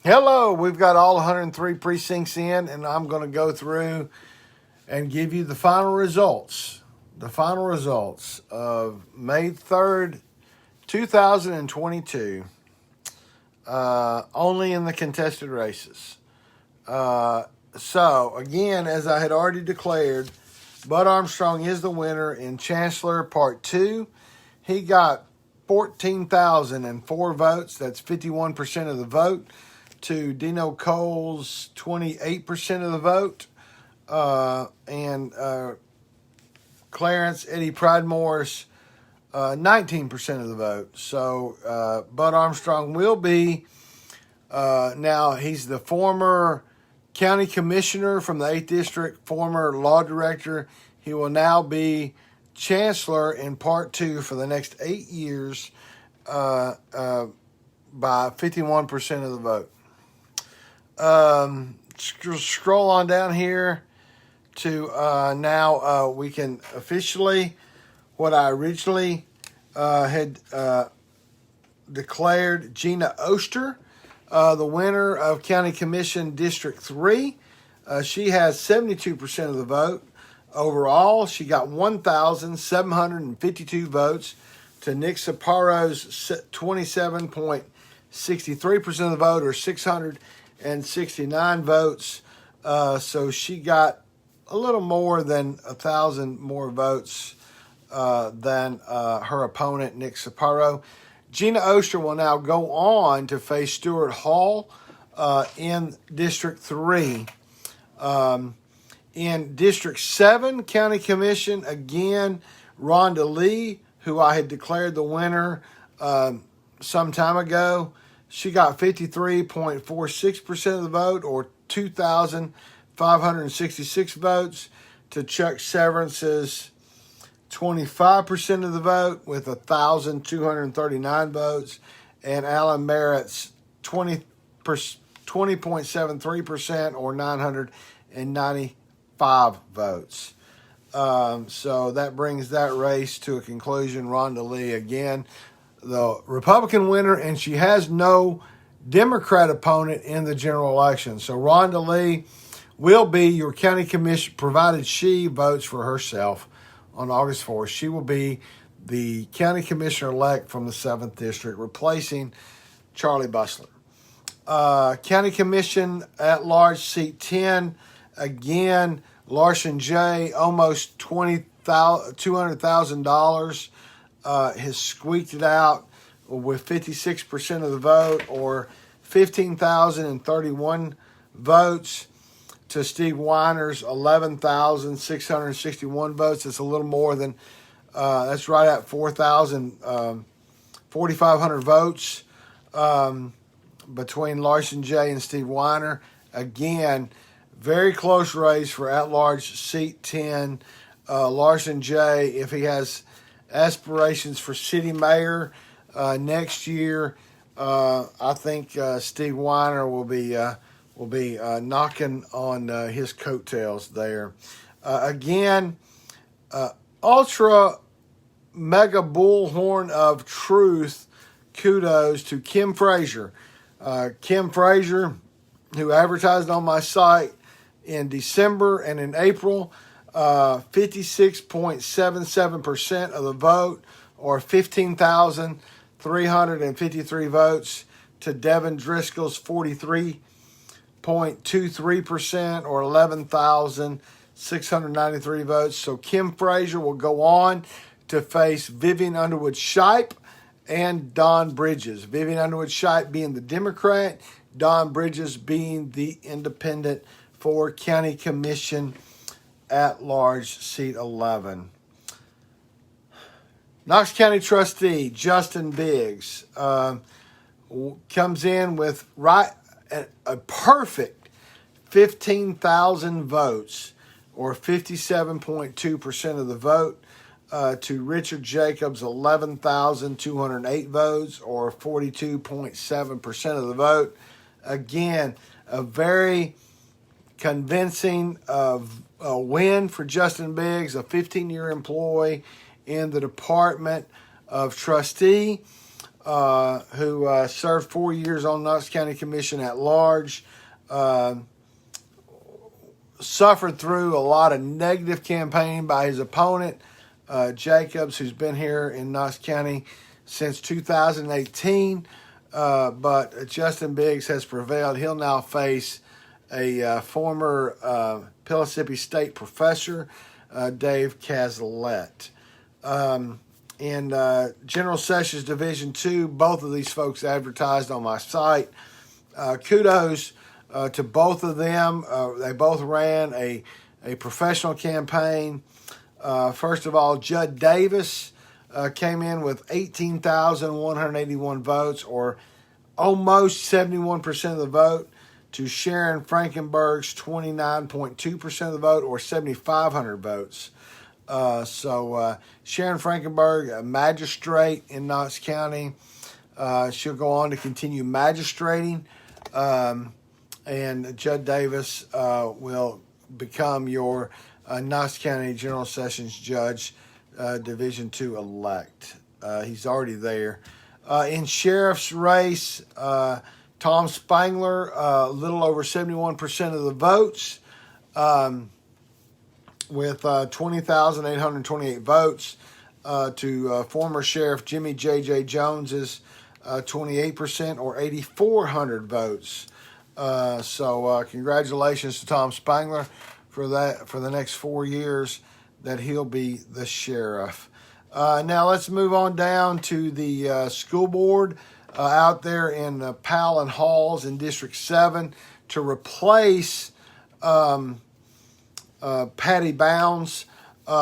Hello, we've got all 103 precincts in, and I'm going to go through and give you the final results. The final results of May 3rd, 2022, only in the contested races. So, again, as I had already declared, Bud Armstrong is the winner in Chancellor Part 2. He got 14,004 votes. That's 51% of the vote. To Dino Cole's 28% of the vote, and Clarence Eddie Pridemore's 19% of the vote. So Bud Armstrong will be, now he's the former county commissioner from the 8th District, former law director. He will now be chancellor in Part 2 for the next 8 years by 51% of the vote. Scroll on down here to now we can officially, what I originally had declared, Gina Oster, the winner of County Commission District 3. She has 72% of the vote. Overall, she got 1,752 votes to Nick Saparo's 27.63% of the vote, or 669 votes. So she got a little more than 1,000 more votes than her opponent, Nick Saparo. Gina Oster will now go on to face Stuart Hall in District 3. In District 7, County Commission, again, Rhonda Lee, who I had declared the winner some time ago. She got 53.46% of the vote, or 2,566 votes, to Chuck Severance's 25% of the vote with 1,239 votes, and Alan Merritt's 20.73%, or 995 votes. So that brings that race to a conclusion. Rhonda Lee, again, the Republican winner, and she has no Democrat opponent in the general election. So Rhonda Lee will be your county commission, provided she votes for herself on August 4th. She will be the county commissioner-elect from the 7th District, replacing Charlie Busler. County Commission at Large, Seat 10, again, Larson J., almost $200,000. Has squeaked it out with 56% of the vote, or 15,031 votes, to Steve Weiner's 11,661 votes. It's a little more than, that's right at 4,500 votes between Larson J. and Steve Weiner. Again, very close race for at-large Seat 10. Larson J., if he has aspirations for city mayor next year, I think Steve Weiner will be knocking on his coattails there. Again, ultra mega bullhorn of truth. Kudos to Kim Frazier. Kim Frazier, who advertised on my site in December and in April. 56.77% of the vote, or 15,353 votes, to Devin Driscoll's 43.23%, or 11,693 votes. So Kim Frazier will go on to face Vivian Underwood Shipe and Don Bridges. Vivian Underwood Shipe being the Democrat, Don Bridges being the independent for County Commission at Large, Seat 11. Knox County Trustee Justin Biggs comes in with a perfect 15,000 votes, or 57.2% of the vote, to Richard Jacobs' 11,208 votes, or 42.7% of the vote. Again, a very convincing win for Justin Biggs, a 15-year employee in the Department of Trustee. who served 4 years on Knox County Commission at large. Suffered through a lot of negative campaigning by his opponent, Jacobs, who's been here in Knox County since 2018. But Justin Biggs has prevailed. He'll now face a former Pellissippi State professor, Dave Cazalet. In General Sessions Division 2, both of these folks advertised on my site. Kudos to both of them. They both ran a professional campaign. First of all, Judd Davis came in with 18,181 votes, or almost 71% of the vote, to Sharon Frankenberg's 29.2% of the vote, or 7,500 votes. Sharon Frankenberg, a magistrate in Knox County, she'll go on to continue magistrating. And Judd Davis will become your Knox County General Sessions Judge, Division 2 elect. He's already there. In sheriff's race, Tom Spangler, a little over 71% of the votes, with 20,828 votes, to former Sheriff Jimmy J.J. Jones's 28%, or 8,400 votes. Congratulations to Tom Spangler for that, for the next 4 years that he'll be the sheriff. Now let's move on down to the school board out there in Powell and Halls in District 7 to replace Patty Bounds.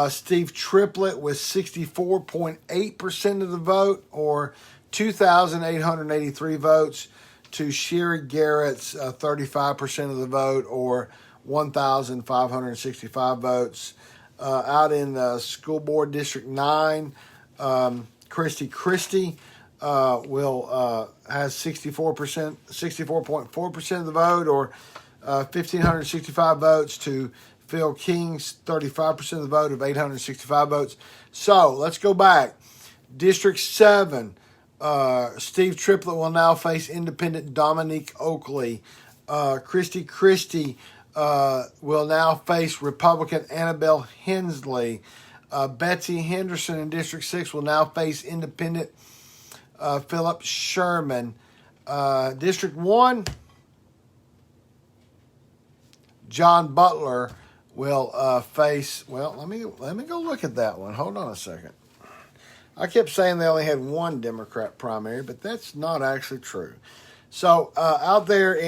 Steve Triplett with 64.8% of the vote, or 2,883 votes, to Sherry Garrett's 35% of the vote, or 1,565 votes. Out in School Board District 9, Christy has 64.4% of the vote, or 1,565 votes, to Phil King's 35% of the vote of 865 votes. So let's go back. District 7, Steve Triplett will now face independent Dominique Oakley. Christy will now face Republican Annabelle Hensley. Betsy Henderson in District 6 will now face independent Philip Sherman. District 1, John Butler will face, well, let me go look at that one. Hold on a second. I kept saying they only had one Democrat primary, but that's not actually true. So out there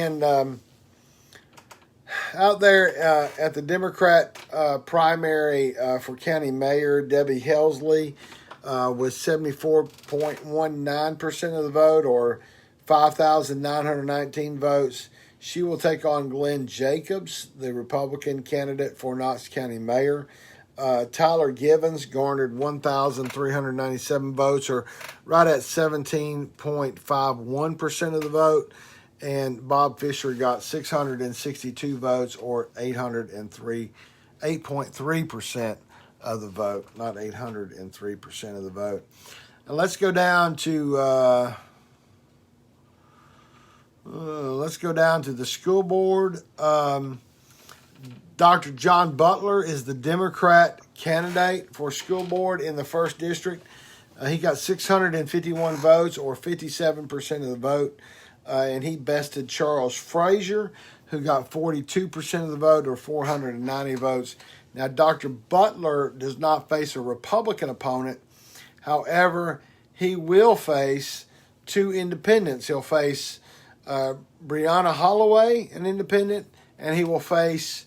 at the Democrat primary for county mayor, Debbie Helsley with 74.19% of the vote, or 5,919 votes. She will take on Glenn Jacobs, the Republican candidate for Knox County mayor. Tyler Givens garnered 1,397 votes, or right at 17.51% of the vote. And Bob Fisher got 662 votes, or 8.3% of the vote, not 803% of the vote. And let's go down to the school board. Dr. John Butler is the Democrat candidate for school board in the 1st District. He got 651 votes, or 57% of the vote, and he bested Charles Frazier, who got 42% of the vote, or 490 votes. Now, Dr. Butler does not face a Republican opponent. However, he will face 2 independents. He'll face Brianna Holloway, an independent, and he will face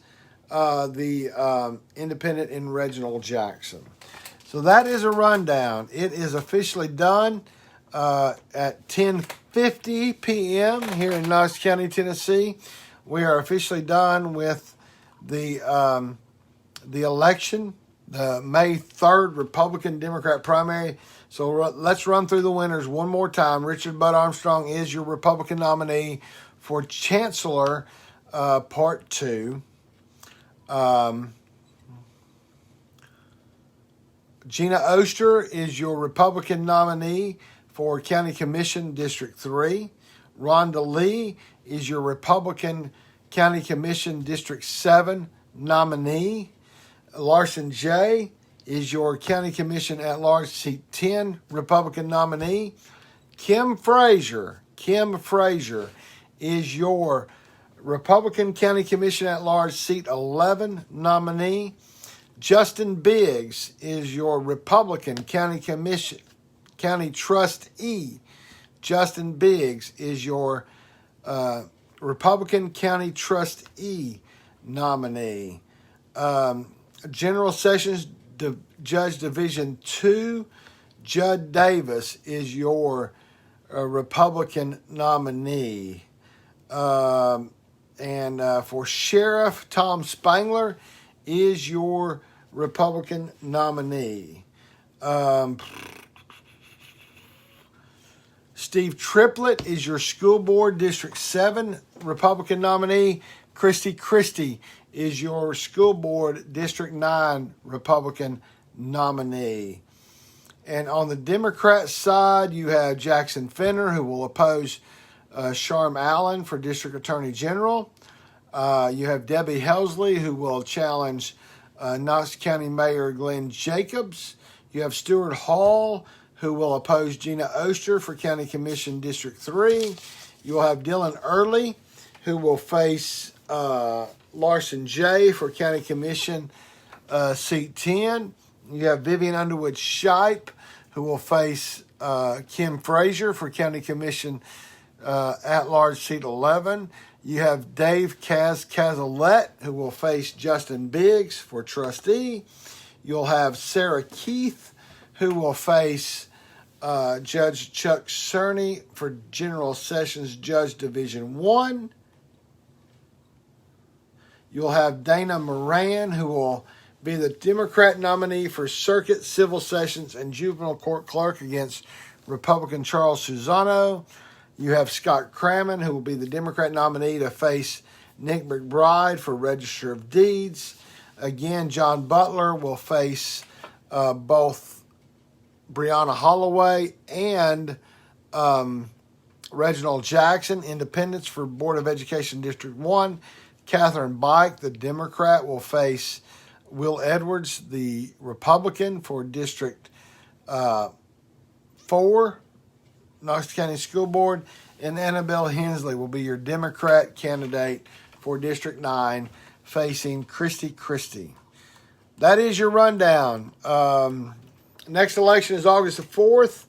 the independent in Reginald Jackson. So that is a rundown. It is officially done at 10:50 p.m. here in Knox County, Tennessee. We are officially done with the election, the May 3rd Republican-Democrat primary. So let's run through the winners one more time. Richard Bud Armstrong is your Republican nominee for Chancellor, Part 2. Gina Oster is your Republican nominee for County Commission District 3. Rhonda Lee is your Republican County Commission District 7 nominee. Larson J. is your County Commission at-large seat 10 Republican nominee. Kim Frazier is your Republican County Commission at-large seat 11 nominee. Justin Biggs is your Republican County Trustee. Justin Biggs is your Republican County Trustee nominee. General Sessions Judge Division 2, Judd Davis is your Republican nominee. And for Sheriff, Tom Spangler is your Republican nominee. Steve Triplett is your School Board District 7 Republican nominee. Christy is your School Board District 9 Republican nominee. And on the Democrat side, you have Jackson Fenner, who will oppose Sharm Allen for District Attorney General. You have Debbie Helsley, who will challenge Knox County Mayor Glenn Jacobs. You have Stuart Hall, who will oppose Gina Oster for County Commission District 3. You will have Dylan Early, who will face Larson J. for County Commission seat 10. You have Vivian Underwood Shipe, who will face Kim Frazier for County Commission at-large seat 11. You have Dave Cazalet, who will face Justin Biggs for trustee. You'll have Sarah Keith, who will face Judge Chuck Cerny for General Sessions Judge Division 1. You'll have Dana Moran, who will be the Democrat nominee for Circuit, Civil Sessions, and Juvenile Court Clerk against Republican Charles Susano. You have Scott Crammon, who will be the Democrat nominee to face Nick McBride for Register of Deeds. Again, John Butler will face both Breonna Holloway and Reginald Jackson, independents for Board of Education District 1. Catherine Bike, the Democrat, will face Will Edwards, the Republican, for District 4, Knox County School Board. And Annabelle Hensley will be your Democrat candidate for District 9, facing Christy. That is your rundown. Next election is August the 4th.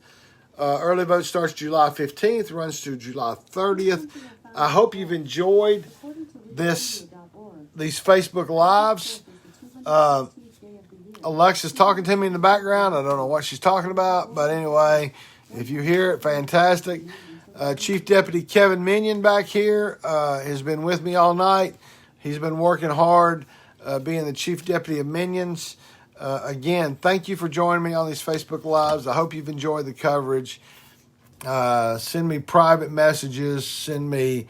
Early vote starts July 15th, runs to July 30th. I hope you've enjoyed these Facebook Lives. Alexa's talking to me in the background. I don't know what she's talking about, but anyway, if you hear it, fantastic. Chief Deputy Kevin Minion back here has been with me all night. He's been working hard being the Chief Deputy of Minions. Again, thank you for joining me on these Facebook Lives. I hope you've enjoyed the coverage. Send me private messages. Send me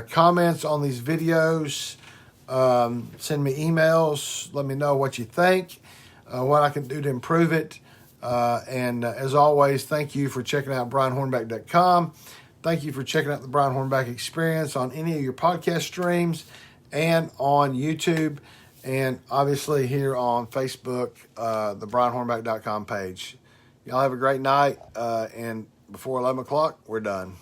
comments on these videos. Send me emails. Let me know what you think, what I can do to improve it. And as always, thank you for checking out BrianHornback.com. Thank you for checking out the Brian Hornback Experience on any of your podcast streams and on YouTube. And obviously here on Facebook, the BrianHornback.com page. Y'all have a great night. And before 11 o'clock, we're done.